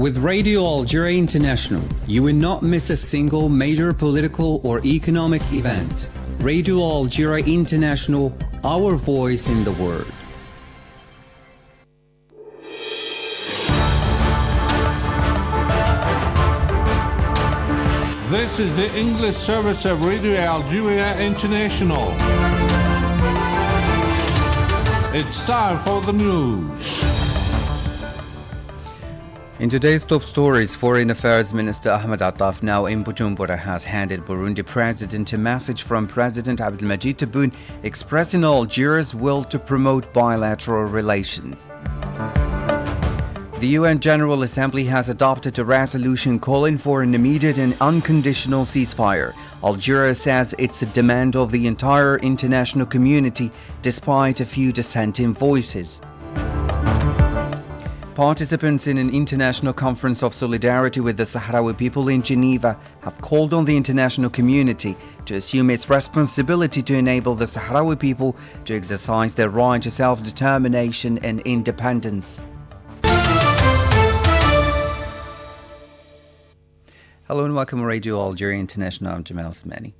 With Radio Algeria International, you will not miss a single major political or economic event. Radio Algeria International, our voice in the world. This is the English service of Radio Algeria International. It's time for the news. In today's top stories, Foreign Affairs Minister Ahmed Attaf, now in Bujumbura, has handed Burundi President a message from President Abdelmadjid Tebboune expressing Algeria's will to promote bilateral relations. The UN General Assembly has adopted a resolution calling for an immediate and unconditional ceasefire. Algeria says it's a demand of the entire international community, despite a few dissenting voices. Participants in an international conference of solidarity with the Sahrawi people in Geneva have called on the international community to assume its responsibility to enable the Sahrawi people to exercise their right to self-determination and independence. Hello and welcome to Radio Algeria International. I'm Jamal Osmani.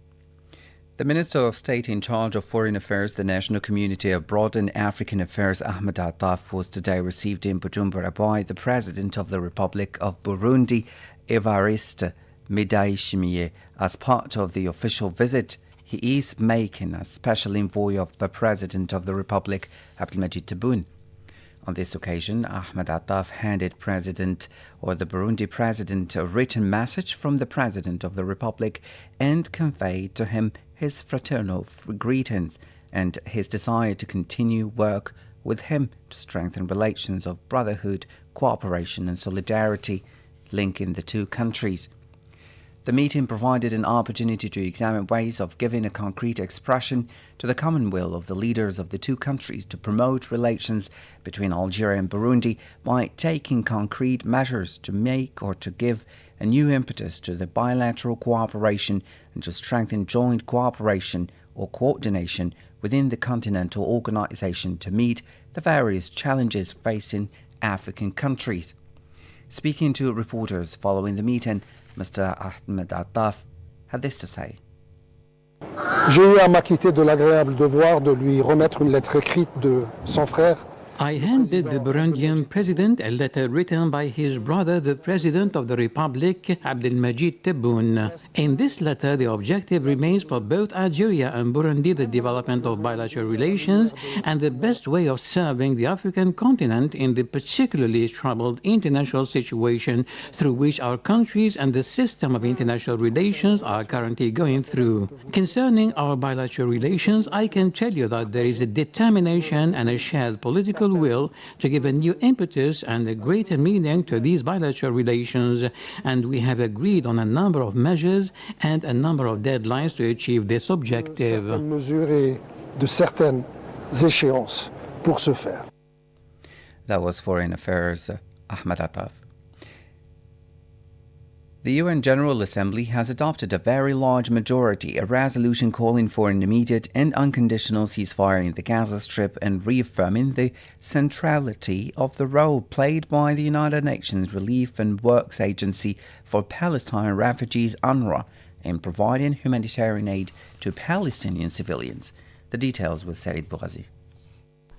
The Minister of State in charge of Foreign Affairs, the National Community Abroad and African Affairs, Ahmed Attaf, was today received in Bujumbura by the President of the Republic of Burundi, Evariste Ndayishimiye. As part of the official visit he is making as special envoy of the President of the Republic, Abdelmadjid Tebboune. On this occasion, Ahmed Attaf handed the Burundi President a written message from the President of the Republic and conveyed to him his fraternal greetings and his desire to continue work with him to strengthen relations of brotherhood, cooperation and solidarity linking the two countries. The meeting provided an opportunity to examine ways of giving a concrete expression to the common will of the leaders of the two countries to promote relations between Algeria and Burundi by taking concrete measures to make or to give a new impetus to the bilateral cooperation and to strengthen joint cooperation or coordination within the continental organization to meet the various challenges facing African countries. Speaking to reporters following the meeting, Mr. Ahmed Attaf had this to say. J'ai eu à m'acquitter de l'agréable devoir de lui remettre une lettre écrite de son frère. I handed the Burundian president a letter written by his brother, the President of the Republic, Abdelmadjid Tebboune. In this letter, the objective remains for both Algeria and Burundi the development of bilateral relations and the best way of serving the African continent in the particularly troubled international situation through which our countries and the system of international relations are currently going through. Concerning our bilateral relations, I can tell you that there is a determination and a shared political will to give a new impetus and a greater meaning to these bilateral relations, and we have agreed on a number of measures and a number of deadlines to achieve this objective. Certaines mesures et de certaines échéances pour ce faire. That was Foreign Affairs Ahmed Attaf. The UN General Assembly has adopted a very large majority a resolution calling for an immediate and unconditional ceasefire in the Gaza Strip and reaffirming the centrality of the role played by the United Nations Relief and Works Agency for Palestine Refugees, UNRWA, in providing humanitarian aid to Palestinian civilians. The details with Said Bougazi.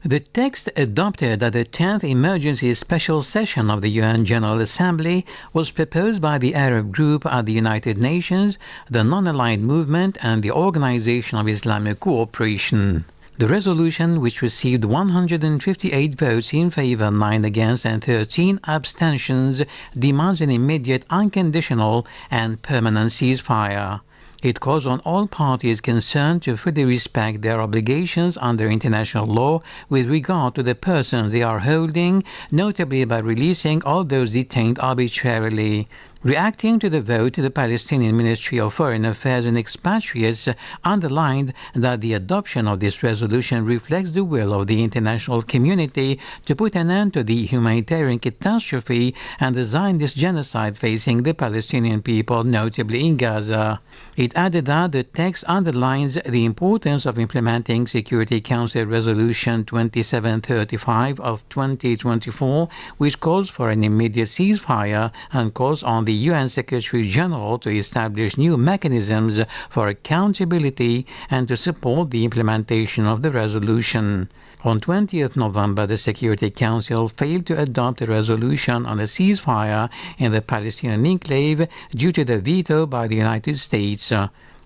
The text adopted at the 10th Emergency Special Session of the UN General Assembly was proposed by the Arab Group at the United Nations, the Non-Aligned Movement and the Organization of Islamic Cooperation. The resolution, which received 158 votes in favor, 9 against and 13 abstentions, demands an immediate, unconditional and permanent ceasefire. It calls on all parties concerned to fully respect their obligations under international law with regard to the persons they are holding, notably by releasing all those detained arbitrarily. Reacting to the vote, the Palestinian Ministry of Foreign Affairs and Expatriates underlined that the adoption of this resolution reflects the will of the international community to put an end to the humanitarian catastrophe and the Zionist genocide facing the Palestinian people, notably in Gaza. It added that the text underlines the importance of implementing Security Council Resolution 2735 of 2024, which calls for an immediate ceasefire and calls on the UN Secretary General to establish new mechanisms for accountability and to support the implementation of the resolution. On 20th November, the Security Council failed to adopt a resolution on a ceasefire in the Palestinian enclave due to the veto by the United States.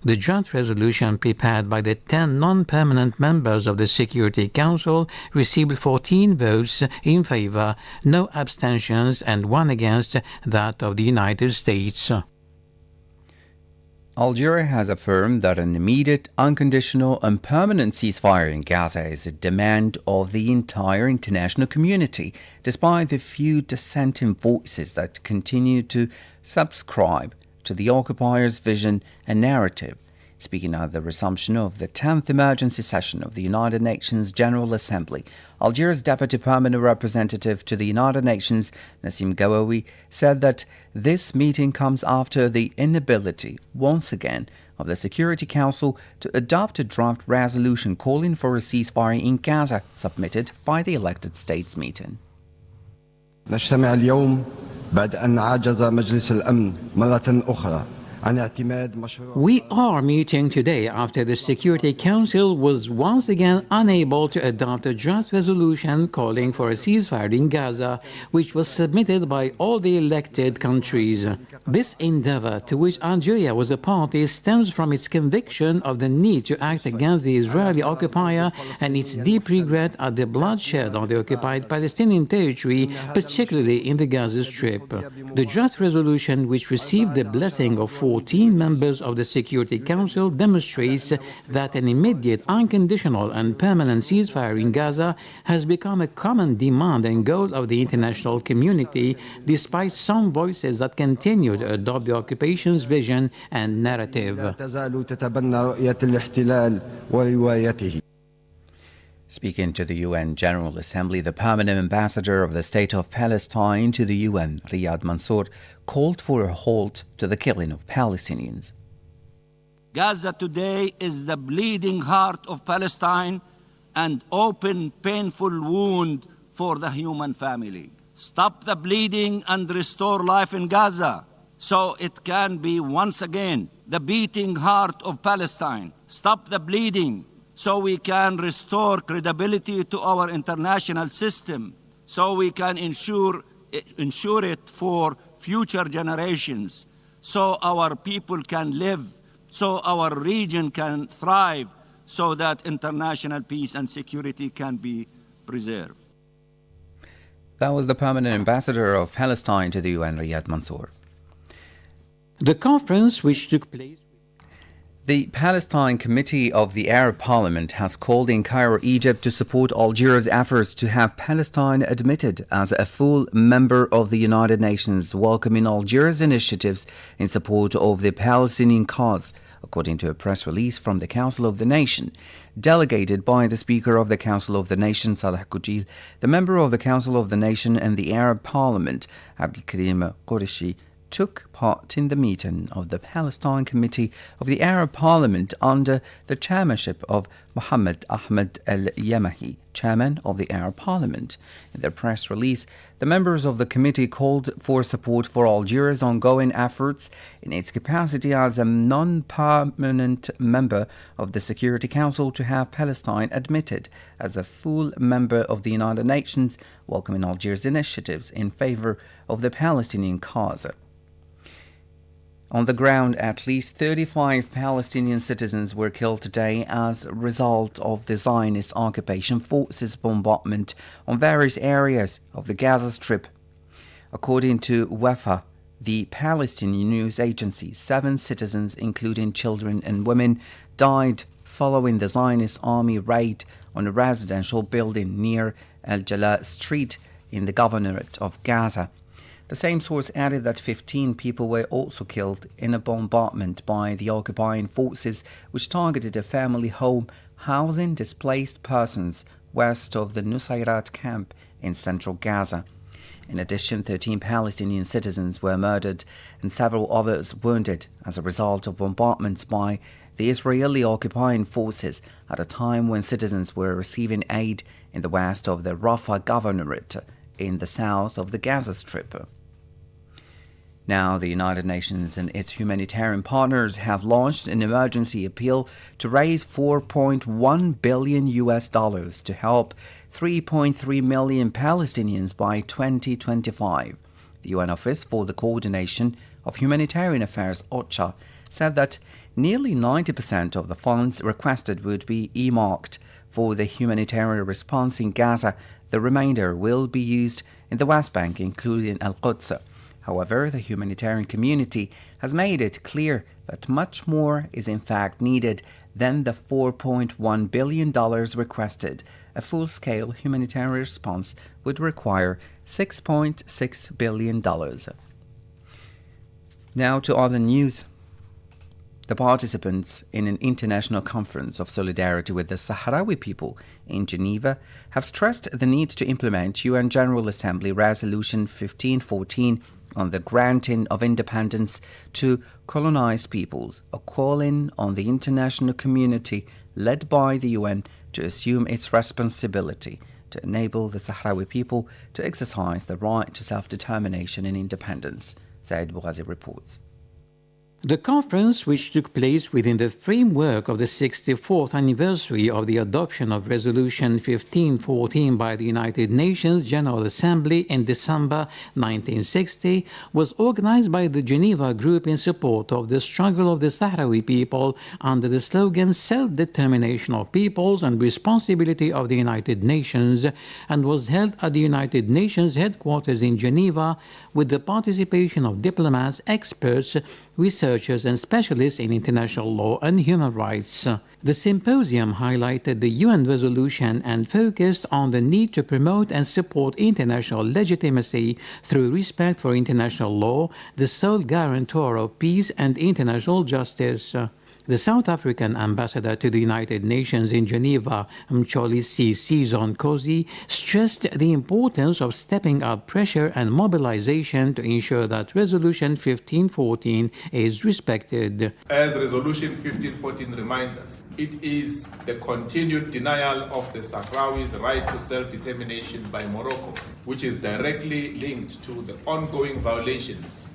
The draft resolution prepared by the 10 non-permanent members of the Security Council received 14 votes in favor, no abstentions, and 1 against, that of the United States. Algeria has affirmed that an immediate, unconditional and permanent ceasefire in Gaza is a demand of the entire international community, despite the few dissenting voices that continue to subscribe to the occupiers' vision and narrative. Speaking at the resumption of the 10th emergency session of the United Nations General Assembly, Algeria's Deputy Permanent Representative to the United Nations, Nassim Gawawi, said that this meeting comes after the inability, once again, of the Security Council to adopt a draft resolution calling for a ceasefire in Gaza, submitted by the elected states meeting. نجتمع اليوم بعد أن عجز مجلس الأمن مرة أخرى. We are meeting today after the Security Council was once again unable to adopt a draft resolution calling for a ceasefire in Gaza, which was submitted by all the elected countries. This endeavor, to which Algeria was a party, stems from its conviction of the need to act against the Israeli occupier and its deep regret at the bloodshed on the occupied Palestinian territory, particularly in the Gaza Strip. The draft resolution, which received the blessing of 14 members of the Security Council, demonstrates that an immediate, unconditional and permanent ceasefire in Gaza has become a common demand and goal of the international community, despite some voices that continue to adopt the occupation's vision and narrative. Speaking to the UN General Assembly, the permanent ambassador of the State of Palestine to the UN, Riyad Mansour, called for a halt to the killing of Palestinians. Gaza today is the bleeding heart of Palestine and open, painful wound for the human family. Stop the bleeding and restore life in Gaza so it can be once again the beating heart of Palestine. Stop the bleeding so we can restore credibility to our international system, so we can ensure it for future generations, so our people can live, so our region can thrive, so that international peace and security can be preserved. That was the permanent ambassador of Palestine to the UN, Riyad Mansour. The conference, which took place... The Palestine Committee of the Arab Parliament has called in Cairo, Egypt, to support Algeria's efforts to have Palestine admitted as a full member of the United Nations, welcoming Algeria's initiatives in support of the Palestinian cause, according to a press release from the Council of the Nation. Delegated by the Speaker of the Council of the Nation, Salah Koujil, the member of the Council of the Nation and the Arab Parliament, Abdelkarim Qureshi, took part in the meeting of the Palestine Committee of the Arab Parliament under the chairmanship of Mohammed Ahmed Al-Yamahi, chairman of the Arab Parliament. In their press release, the members of the committee called for support for Algeria's ongoing efforts in its capacity as a non-permanent member of the Security Council to have Palestine admitted as a full member of the United Nations, welcoming Algeria's initiatives in favor of the Palestinian cause. On the ground, at least 35 Palestinian citizens were killed today as a result of the Zionist occupation forces' bombardment on various areas of the Gaza Strip. According to WAFA, the Palestinian news agency, 7 citizens, including children and women, died following the Zionist army raid on a residential building near Al Jalal Street in the governorate of Gaza. The same source added that 15 people were also killed in a bombardment by the occupying forces which targeted a family home housing displaced persons west of the Nusayrat camp in central Gaza. In addition, 13 Palestinian citizens were murdered and several others wounded as a result of bombardments by the Israeli occupying forces at a time when citizens were receiving aid in the west of the Rafah governorate in the south of the Gaza Strip. Now, the United Nations and its humanitarian partners have launched an emergency appeal to raise $4.1 billion to help 3.3 million Palestinians by 2025. The UN Office for the Coordination of Humanitarian Affairs, OCHA, said that nearly 90% of the funds requested would be earmarked for the humanitarian response in Gaza. The remainder will be used in the West Bank, including Al-Quds. However, the humanitarian community has made it clear that much more is in fact needed than the $4.1 billion requested. A full-scale humanitarian response would require $6.6 billion. Now to other news. The participants in an international conference of solidarity with the Sahrawi people in Geneva have stressed the need to implement UN General Assembly Resolution 1514 on the granting of independence to colonized peoples, a calling on the international community led by the UN to assume its responsibility to enable the Sahrawi people to exercise the right to self-determination and independence, Saeed Bougazi reports. The conference, which took place within the framework of the 64th anniversary of the adoption of Resolution 1514 by the United Nations General Assembly in December 1960, was organized by the Geneva Group in support of the struggle of the Sahrawi people under the slogan Self-Determination of Peoples and Responsibility of the United Nations, and was held at the United Nations headquarters in Geneva with the participation of diplomats, experts, researchers and specialists in international law and human rights. The symposium highlighted the UN resolution and focused on the need to promote and support international legitimacy through respect for international law, the sole guarantor of peace and international justice. The South African ambassador to the United Nations in Geneva, Mtsholi Sizon Kosi, stressed the importance of stepping up pressure and mobilization to ensure that Resolution 1514 is respected. As Resolution 1514 reminds us, it is the continued denial of the Sahrawis' right to self-determination by Morocco, which is directly linked to the ongoing violations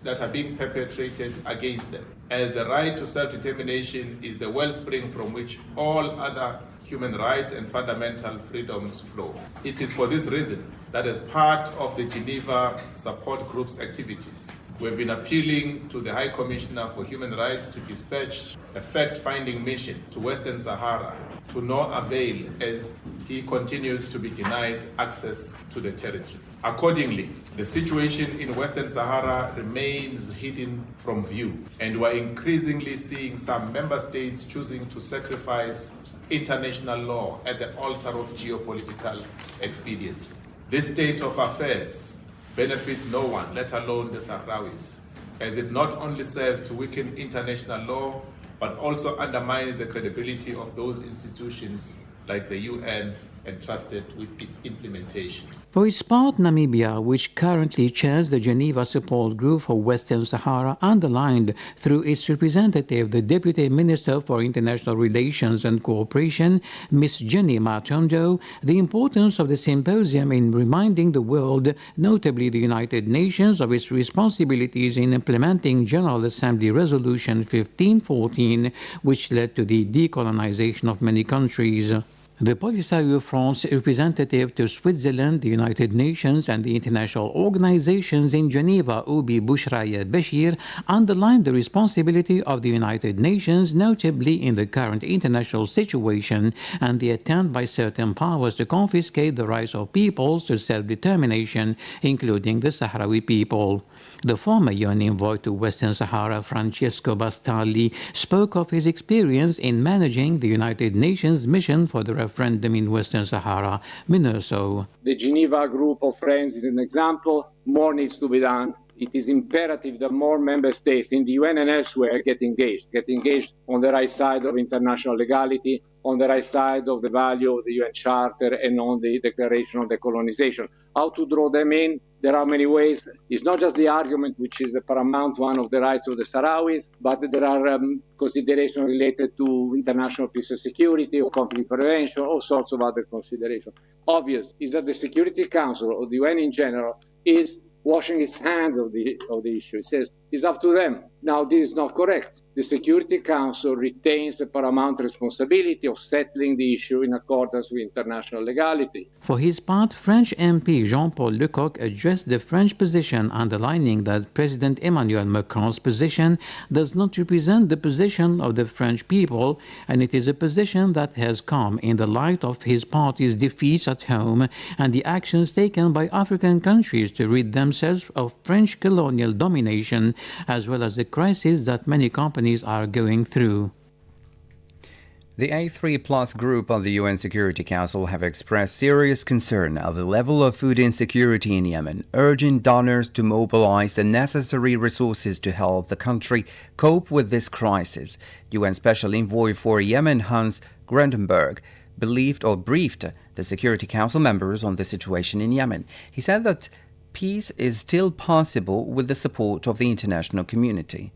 that are being perpetrated against them, as the right to self-determination is the wellspring from which all other human rights and fundamental freedoms flow. It is for this reason that as part of the Geneva Support Group's activities, we've been appealing to the High Commissioner for Human Rights to dispatch a fact-finding mission to Western Sahara to no avail as he continues to be denied access to the territory. Accordingly, the situation in Western Sahara remains hidden from view, and we're increasingly seeing some member states choosing to sacrifice international law at the altar of geopolitical expediency. This state of affairs benefits no one, let alone the Sahrawis, as it not only serves to weaken international law, but also undermines the credibility of those institutions like the UN entrusted with its implementation. For its part, Namibia, which currently chairs the Geneva Support Group for Western Sahara, underlined through its representative, the Deputy Minister for International Relations and Cooperation, Ms. Jenny Matondo, the importance of the symposium in reminding the world, notably the United Nations, of its responsibilities in implementing General Assembly Resolution 1514, which led to the decolonization of many countries. The Polisario France representative to Switzerland, the United Nations, and the international organizations in Geneva, Ubi Bushraya Bashir, underlined the responsibility of the United Nations, notably in the current international situation and the attempt by certain powers to confiscate the rights of peoples to self-determination, including the Sahrawi people. The former UN envoy to Western Sahara, Francesco Bastarli, spoke of his experience in managing the United Nations mission for the referendum in Western Sahara, Minurso. The Geneva Group of Friends is an example. More needs to be done. It is imperative that more member states in the UN and elsewhere get engaged on the right side of international legality, on the right side of the value of the UN Charter and on the Declaration of Decolonization. How to draw them in? There are many ways. It's not just the argument, which is the paramount one of the rights of the Sahrawis, but there are considerations related to international peace and security or conflict prevention, all sorts of other considerations. Obvious is that the Security Council or the UN in general is washing its hands of the issue. It says it's up to them. Now, this is not correct. The Security Council retains the paramount responsibility of settling the issue in accordance with international legality. For his part, French MP Jean-Paul Lecoq addressed the French position, underlining that President Emmanuel Macron's position does not represent the position of the French people, and it is a position that has come in the light of his party's defeats at home and the actions taken by African countries to rid themselves of French colonial domination, as well as the crisis that many companies are going through. The A3+ group of the UN Security Council have expressed serious concern of the level of food insecurity in Yemen, urging donors to mobilize the necessary resources to help the country cope with this crisis. UN Special Envoy for Yemen, Hans Grundenberg, briefed the Security Council members on the situation in Yemen. He said that peace is still possible with the support of the international community.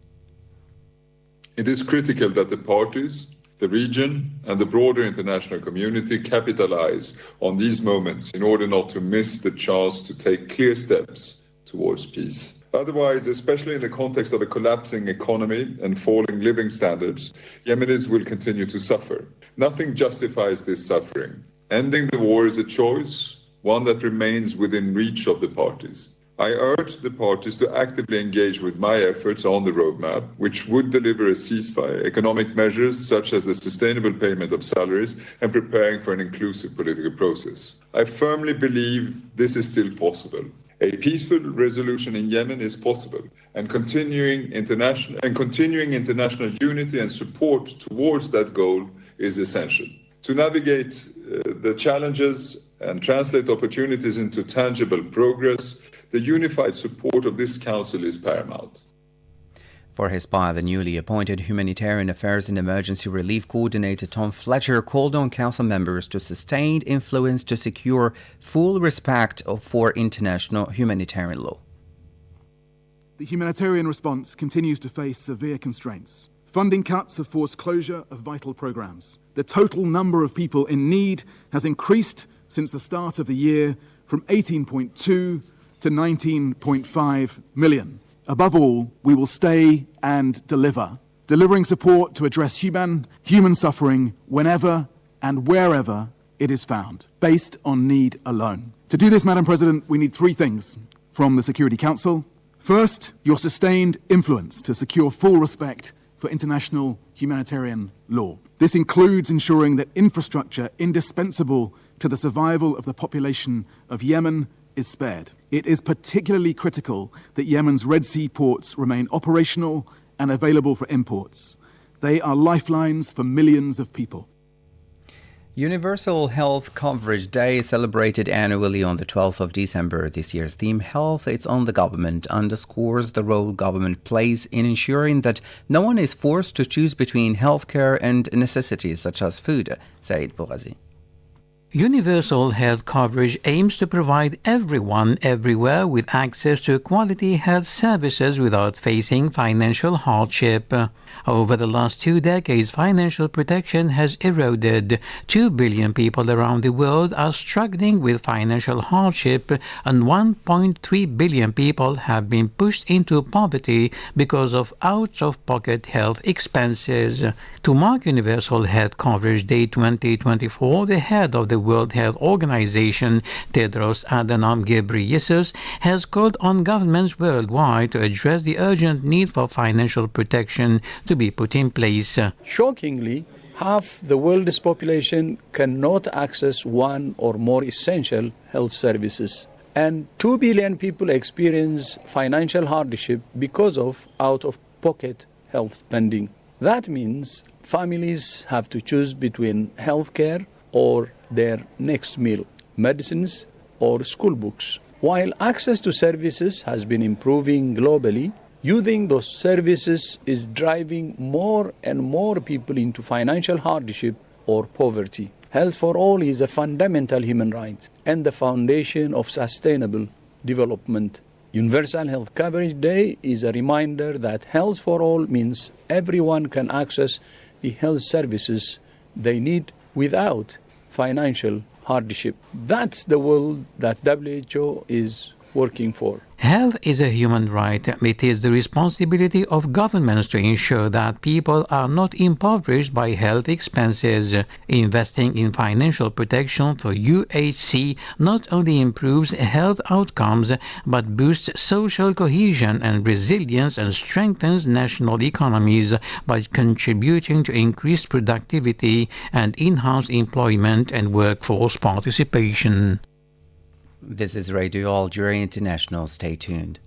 It is critical that the parties, the region, and the broader international community capitalize on these moments in order not to miss the chance to take clear steps towards peace. Otherwise, especially in the context of a collapsing economy and falling living standards, Yemenis will continue to suffer. Nothing justifies this suffering. Ending the war is a choice, one that remains within reach of the parties. I urge the parties to actively engage with my efforts on the roadmap, which would deliver a ceasefire, economic measures such as the sustainable payment of salaries, and preparing for an inclusive political process. I firmly believe this is still possible. A peaceful resolution in Yemen is possible, and continuing international unity and support towards that goal is essential. To navigate the challenges and translate opportunities into tangible progress, the unified support of this Council is paramount. For his part, the newly appointed Humanitarian Affairs and Emergency Relief Coordinator Tom Fletcher called on Council members to sustain influence to secure full respect for international humanitarian law. The humanitarian response continues to face severe constraints. Funding cuts have forced closure of vital programs. The total number of people in need has increased since the start of the year from 18.2 to 19.5 million. Above all, we will stay and deliver, delivering support to address human suffering whenever and wherever it is found, based on need alone. To do this, Madam President, we need three things from the Security Council. First, your sustained influence to secure full respect for international humanitarian law. This includes ensuring that infrastructure indispensable to the survival of the population of Yemen is spared. It is particularly critical that Yemen's Red Sea ports remain operational and available for imports. They are lifelines for millions of people. Universal Health Coverage Day is celebrated annually on the 12th of December. This year's theme, Health It's on the Government, underscores the role government plays in ensuring that no one is forced to choose between healthcare and necessities such as food. Saeed Bougazi. Universal health coverage aims to provide everyone everywhere with access to quality health services without facing financial hardship. Over the last 2 decades, financial protection has eroded. 2 billion people around the world are struggling with financial hardship, and 1.3 billion people have been pushed into poverty because of out-of-pocket health expenses. To mark Universal Health Coverage Day 2024, the head of the World Health Organization, Tedros Adhanom Ghebreyesus, has called on governments worldwide to address the urgent need for financial protection to be put in place. Shockingly, half the world's population cannot access one or more essential health services. And 2 billion people experience financial hardship because of out-of-pocket health spending. That means families have to choose between healthcare or their next meal, medicines, or school books. While access to services has been improving globally, using those services is driving more and more people into financial hardship or poverty. Health for all is a fundamental human right and the foundation of sustainable development. Universal Health Coverage Day is a reminder that health for all means everyone can access the health services they need without financial hardship. That's the world that WHO is working for. Health is a human right. It is the responsibility of governments to ensure that people are not impoverished by health expenses. Investing in financial protection for UHC not only improves health outcomes but boosts social cohesion and resilience and strengthens national economies by contributing to increased productivity and enhanced employment and workforce participation. This is Radio Algeria International. Stay tuned.